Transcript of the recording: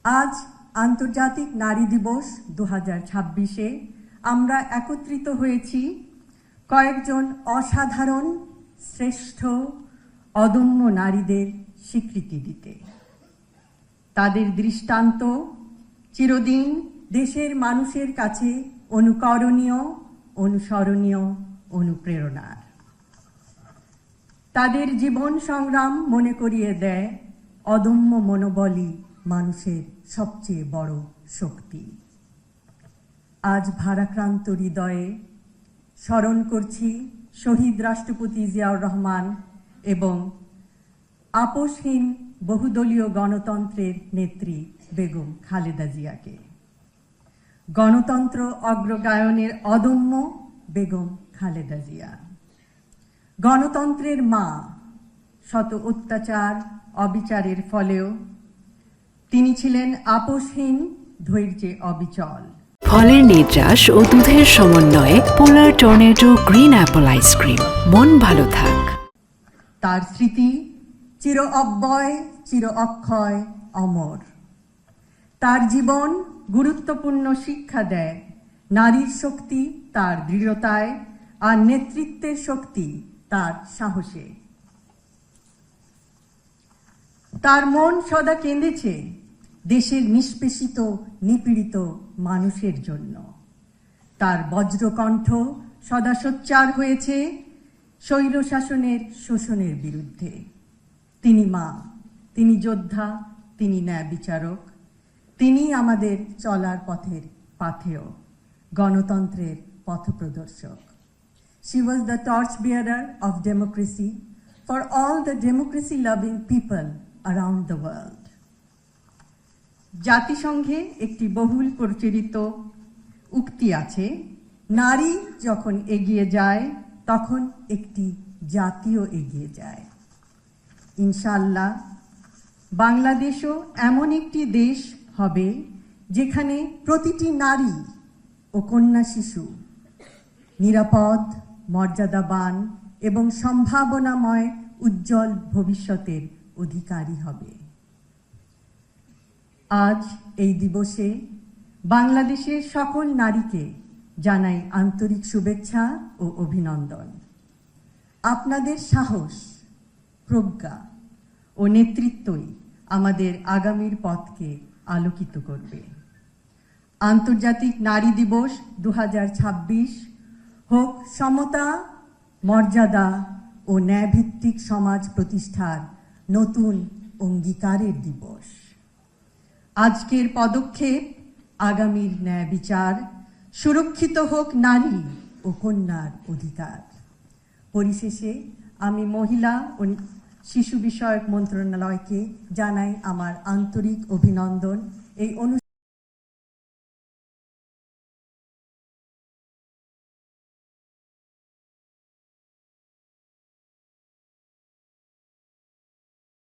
আজ আন্তর্জাতিক নারী দিবস 2026-এ আমরা একত্রিত হয়েছি কয়েকজন অসাধারণ শ্রেষ্ঠ অদম্য নারীদের স্বীকৃতি দিতে। তাদের দৃষ্টান্ত চিরদিন দেশের মানুষের কাছে অনুকরণীয়, অনুসরণীয়, অনুপ্রেরণার। তাদের জীবন সংগ্রাম মনে করিয়ে দেয় অদম্য মনোবলই মানুষের সবচেয়ে বড় শক্তি। আজ ভারাক্রান্ত হৃদয়ে স্মরণ করছি শহীদ রাষ্ট্রপতি জিয়াউর রহমান এবং আপোষহীন বহুদলীয় গণতন্ত্রের নেত্রী বেগম খালেদা জিয়াকে। গণতন্ত্র অগ্রগায়নের অদম্য বেগম খালেদা জিয়া, গণতন্ত্রের মা। শত অত্যাচার অবিচারের ফলেও তিনি ছিলেন আপোষহীন, ধৈর্যে অবিচল। ফলের নির্যাস ও দুধের সমন্বয়ে পোলার টর্নেডো গ্রিন অ্যাপল আইসক্রিম। মন ভালো থাক। তার স্মৃতি চির অব্যয়, চির অক্ষয়, অমর। তার জীবন গুরুত্বপূর্ণ শিক্ষা দেয় নারীর শক্তি তার দৃঢ়তায়, আর নেতৃত্বের শক্তি তার সাহসে। তার মন সদা কেঁদেছে দেশের নিষ্পেষিত নিপীড়িত মানুষের জন্য। তার বজ্রকণ্ঠ সদা সোচ্চার হয়েছে স্বৈরশাসনের শোষণের বিরুদ্ধে। তিনি মা, তিনি যোদ্ধা, তিনি ন্যায় বিচারক, তিনি আমাদের চলার পথের পাথেয়, গণতন্ত্রের পথপ্রদর্শক। She was the torchbearer of democracy for all the democracy-loving people around the world. জাতিসংঘে একটি বহুল প্রচলিত উক্তি আছে, নারী যখন এগিয়ে যায় তখন একটি জাতিও এগিয়ে যায়। ইনশাআল্লাহ বাংলাদেশও এমন একটি দেশ হবে যেখানে প্রতিটি নারী ও কন্যা শিশু নিরাপদ, মর্যাদাবান এবং সম্ভাবনাময় উজ্জ্বল ভবিষ্যতের অধিকারী হবে। আজ এই দিবসে বাংলাদেশের সকল নারীকে জানাই আন্তরিক শুভেচ্ছা ও অভিনন্দন। আপনাদের সাহস, প্রজ্ঞা ও নেতৃত্বই আমাদের আগামীর পথকে আলোকিত করবে। আন্তর্জাতিক নারী দিবস 2026 হোক সমতা, মর্যাদা ও ন্যায়ভিত্তিক সমাজ প্রতিষ্ঠার নতুন অঙ্গীকারের দিবস। আজকের পদক্ষেপ আগামীর ন্যায় বিচার, সুরক্ষিত হোক নারী ও কন্যার অধিকার। পরিশেষে আমি মহিলা ও শিশু বিষয়ক মন্ত্রণালয়কে জানাই আমার আন্তরিক অভিনন্দন। এই